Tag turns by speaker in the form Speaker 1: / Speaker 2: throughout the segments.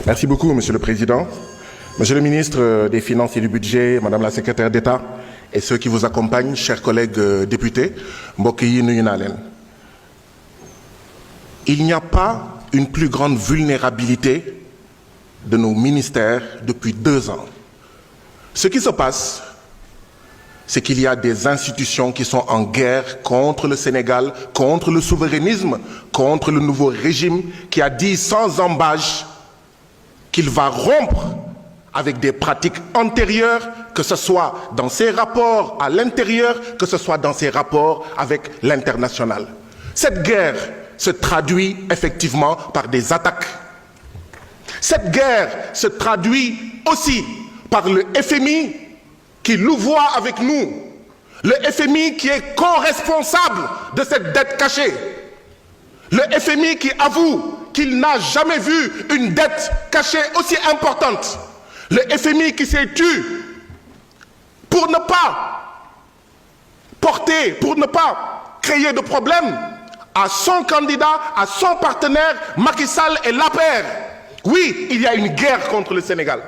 Speaker 1: Merci beaucoup, Monsieur le Président. Monsieur le ministre des Finances et du Budget, Madame la Secrétaire d'État et ceux qui vous accompagnent, chers collègues députés, mbokk yi nuyu naa leen. Il n'y a pas une plus grande vulnérabilité de nos ministères depuis 2 ans. Ce qui se passe, c'est qu'il y a des institutions qui sont en guerre contre le Sénégal, contre le souverainisme, contre le nouveau régime qui a dit sans ambages qu'il va rompre avec des pratiques antérieures, que ce soit dans ses rapports à l'intérieur, que ce soit dans ses rapports avec l'international. Cette guerre se traduit effectivement par des attaques. Cette guerre se traduit aussi par le FMI qui louvoie avec nous, le FMI qui est co-responsable de cette dette cachée, le FMI qui avoue qu'il n'a jamais vu une dette cachée aussi importante, le FMI qui s'est tu pour ne pas porter, pour ne pas créer de problème à son candidat, à son partenaire, Macky Sall et l'APR. Oui, il y a une guerre contre le Sénégal.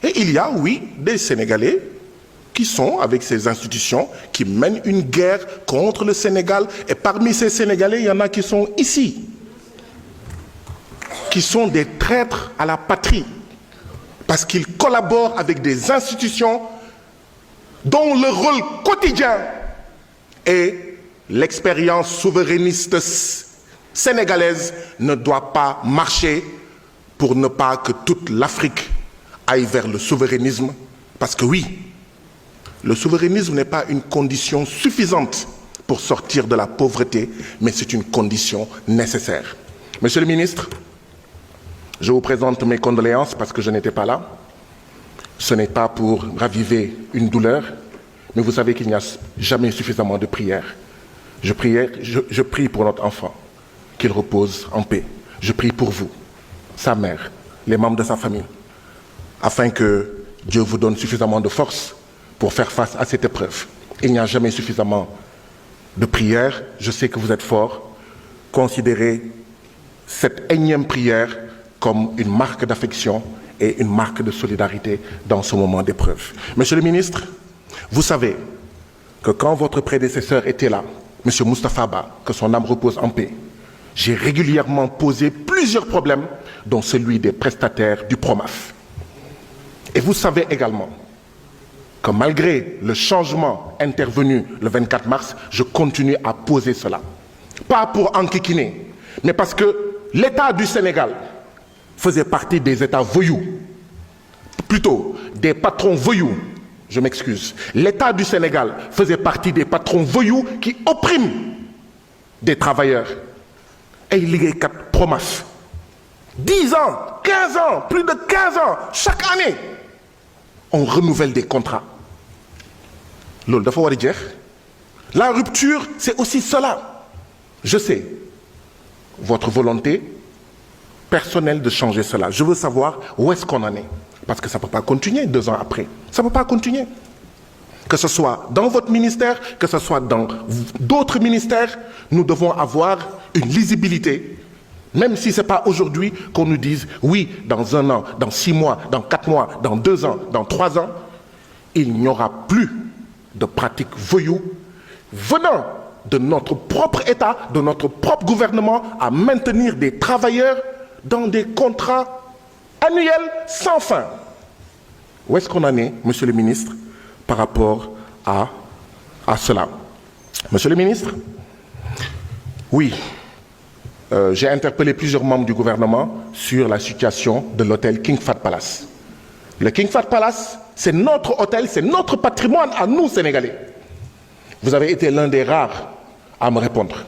Speaker 1: Et il y a, oui, des Sénégalais qui sont avec ces institutions, qui mènent une guerre contre le Sénégal. Et parmi ces Sénégalais, il y en a qui sont ici, qui sont des traîtres à la patrie, parce qu'ils collaborent avec des institutions dont le rôle quotidien est l'expérience souverainiste sénégalaise ne doit pas marcher pour ne pas que toute l'Afrique aille vers le souverainisme. Parce que oui, le souverainisme n'est pas une condition suffisante pour sortir de la pauvreté, mais c'est une condition nécessaire. Monsieur le ministre, je vous présente mes condoléances parce que je n'étais pas là. Ce n'est pas pour raviver une douleur, mais vous savez qu'il n'y a jamais suffisamment de prières. Je prie pour notre enfant, qu'il repose en paix. Je prie pour vous, sa mère, les membres de sa famille, afin que Dieu vous donne suffisamment de force pour faire face à cette épreuve. Il n'y a jamais suffisamment de prières. Je sais que vous êtes forts. Considérez cette énième prière comme une marque d'affection et une marque de solidarité dans ce moment d'épreuve. Monsieur le ministre, vous savez que quand votre prédécesseur était là, Monsieur Moustapha Ba, que son âme repose en paix, j'ai régulièrement posé plusieurs problèmes, dont celui des prestataires du PROMAF. Et vous savez également que malgré le changement intervenu le 24 mars, je continue à poser cela. Pas pour enquiquiner, mais parce que l'État du Sénégal faisait partie des États voyous, plutôt des patrons voyous, je m'excuse. L'État du Sénégal faisait partie des patrons voyous qui oppriment des travailleurs. Et il y a 4 PROMAF. 10 ans, 15 ans, plus de 15 ans, chaque année, on renouvelle des contrats. La rupture, c'est aussi cela. Je sais votre volonté personnelle de changer cela. Je veux savoir où est-ce qu'on en est. Parce que ça ne peut pas continuer 2 ans après. Ça ne peut pas continuer. Que ce soit dans votre ministère, que ce soit dans d'autres ministères, nous devons avoir une lisibilité. Même si ce n'est pas aujourd'hui qu'on nous dise, oui, dans 1 an, dans 6 mois, dans 4 mois, dans 2 ans, dans 3 ans, il n'y aura plus de pratiques voyous venant de notre propre État, de notre propre gouvernement, à maintenir des travailleurs dans des contrats annuels sans fin. Où est-ce qu'on en est, Monsieur le ministre, par rapport à cela? Monsieur le ministre, oui, j'ai interpellé plusieurs membres du gouvernement sur la situation de l'hôtel King Fahd Palace. Le King Fahd Palace, c'est notre hôtel, c'est notre patrimoine à nous, Sénégalais. Vous avez été l'un des rares à me répondre.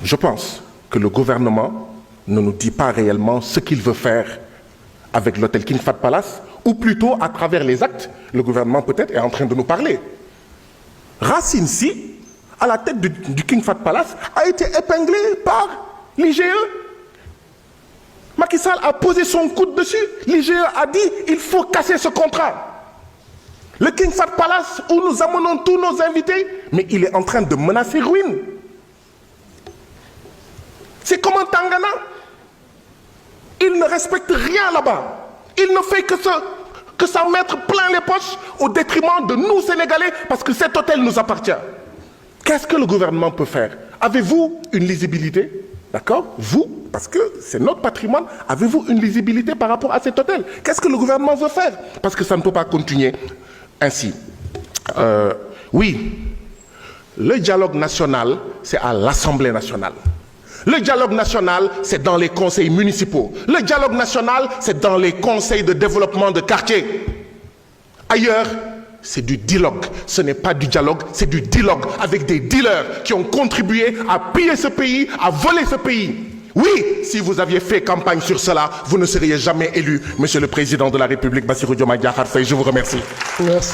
Speaker 1: Je pense que le gouvernement ne nous dit pas réellement ce qu'il veut faire avec l'hôtel King Fahd Palace, ou plutôt à travers les actes, le gouvernement peut-être est en train de nous parler. Racine Sy, à la tête du King Fahd Palace, a été épinglé par l'IGE. Macky Sall a posé son coude dessus. L'IGE a dit il faut casser ce contrat. Le King Fahd Palace, où nous amenons tous nos invités, mais il est en train de menacer ruine. C'est comme en Tangana. Il ne respecte rien là-bas. Il ne fait que s'en mettre plein les poches au détriment de nous, Sénégalais, parce que cet hôtel nous appartient. Qu'est-ce que le gouvernement peut faire? Avez-vous une lisibilité? D'accord? Vous, parce que c'est notre patrimoine, avez-vous une lisibilité par rapport à cet hôtel? Qu'est-ce que le gouvernement veut faire? Parce que ça ne peut pas continuer ainsi. Oui, le dialogue national, c'est à l'Assemblée nationale. Le dialogue national, c'est dans les conseils municipaux. Le dialogue national, c'est dans les conseils de développement de quartier. Ailleurs, c'est du dialogue. Ce n'est pas du dialogue, c'est du dialogue avec des dealers qui ont contribué à piller ce pays, à voler ce pays. Oui, si vous aviez fait campagne sur cela, vous ne seriez jamais élu, Monsieur le Président de la République, Bassirou Diomaye Diakhar Faye. Je vous remercie.
Speaker 2: Merci.